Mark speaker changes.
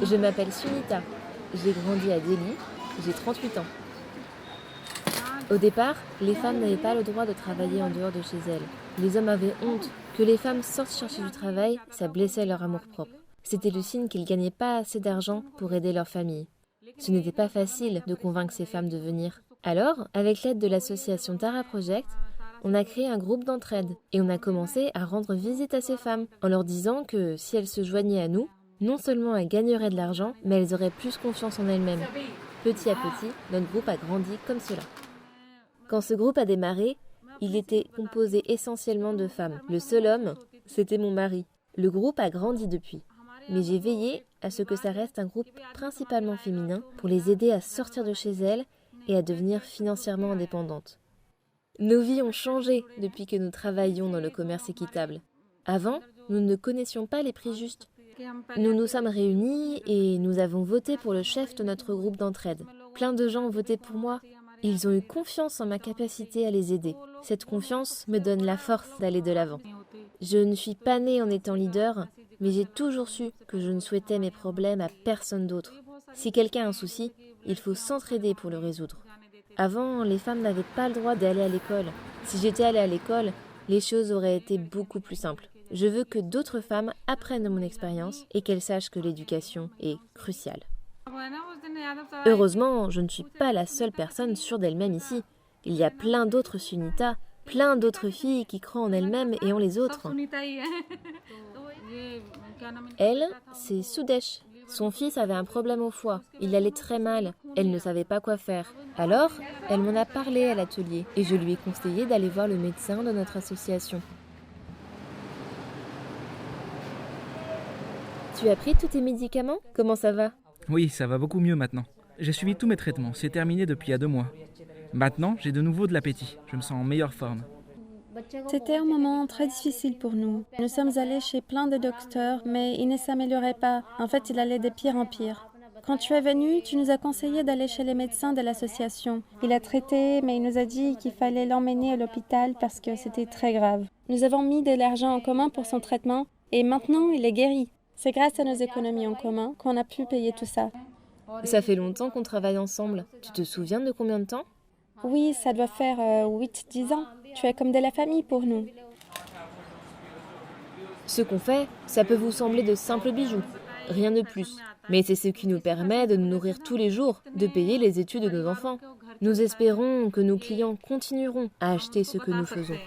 Speaker 1: Je m'appelle Sunita, j'ai grandi à Delhi, j'ai 38 ans. Au départ, les femmes n'avaient pas le droit de travailler en dehors de chez elles. Les hommes avaient honte. Que les femmes sortent chercher du travail, ça blessait leur amour-propre. C'était le signe qu'ils ne gagnaient pas assez d'argent pour aider leur famille. Ce n'était pas facile de convaincre ces femmes de venir. Alors, avec l'aide de l'association Tara Project, on a créé un groupe d'entraide et on a commencé à rendre visite à ces femmes en leur disant que si elles se joignaient à nous, non seulement elles gagneraient de l'argent, mais elles auraient plus confiance en elles-mêmes. Petit à petit, notre groupe a grandi comme cela. Quand ce groupe a démarré, il était composé essentiellement de femmes. Le seul homme, c'était mon mari. Le groupe a grandi depuis, mais j'ai veillé à ce que ça reste un groupe principalement féminin pour les aider à sortir de chez elles et à devenir financièrement indépendantes. Nos vies ont changé depuis que nous travaillions dans le commerce équitable. Avant, nous ne connaissions pas les prix justes. Nous nous sommes réunis et nous avons voté pour le chef de notre groupe d'entraide. Plein de gens ont voté pour moi. Ils ont eu confiance en ma capacité à les aider. Cette confiance me donne la force d'aller de l'avant. Je ne suis pas née en étant leader, mais j'ai toujours su que je ne souhaitais mes problèmes à personne d'autre. Si quelqu'un a un souci, il faut s'entraider pour le résoudre. Avant, les femmes n'avaient pas le droit d'aller à l'école. Si j'étais allée à l'école, les choses auraient été beaucoup plus simples. Je veux que d'autres femmes apprennent de mon expérience et qu'elles sachent que l'éducation est cruciale. Heureusement, je ne suis pas la seule personne sûre d'elle-même ici. Il y a plein d'autres Sunita, plein d'autres filles qui croient en elles-mêmes et en les autres. Elle, c'est Sudesh. Son fils avait un problème au foie. Il allait très mal. Elle ne savait pas quoi faire. Alors, elle m'en a parlé à l'atelier et je lui ai conseillé d'aller voir le médecin de notre association. Tu as pris tous tes médicaments? Comment ça va?
Speaker 2: Oui, ça va beaucoup mieux maintenant. J'ai suivi tous mes traitements, c'est terminé depuis il y a 2 mois. Maintenant, j'ai de nouveau de l'appétit, je me sens en meilleure forme.
Speaker 3: C'était un moment très difficile pour nous. Nous sommes allés chez plein de docteurs, mais il ne s'améliorait pas. En fait, il allait de pire en pire. Quand tu es venu, tu nous as conseillé d'aller chez les médecins de l'association. Il a traité, mais il nous a dit qu'il fallait l'emmener à l'hôpital parce que c'était très grave. Nous avons mis de l'argent en commun pour son traitement et maintenant il est guéri. C'est grâce à nos économies en commun qu'on a pu payer tout ça.
Speaker 1: Ça fait longtemps qu'on travaille ensemble. Tu te souviens de combien de temps?
Speaker 3: Oui, ça doit faire 8-10 ans. Tu es comme de la famille pour nous.
Speaker 1: Ce qu'on fait, ça peut vous sembler de simples bijoux, rien de plus. Mais c'est ce qui nous permet de nous nourrir tous les jours, de payer les études de nos enfants. Nous espérons que nos clients continueront à acheter ce que nous faisons.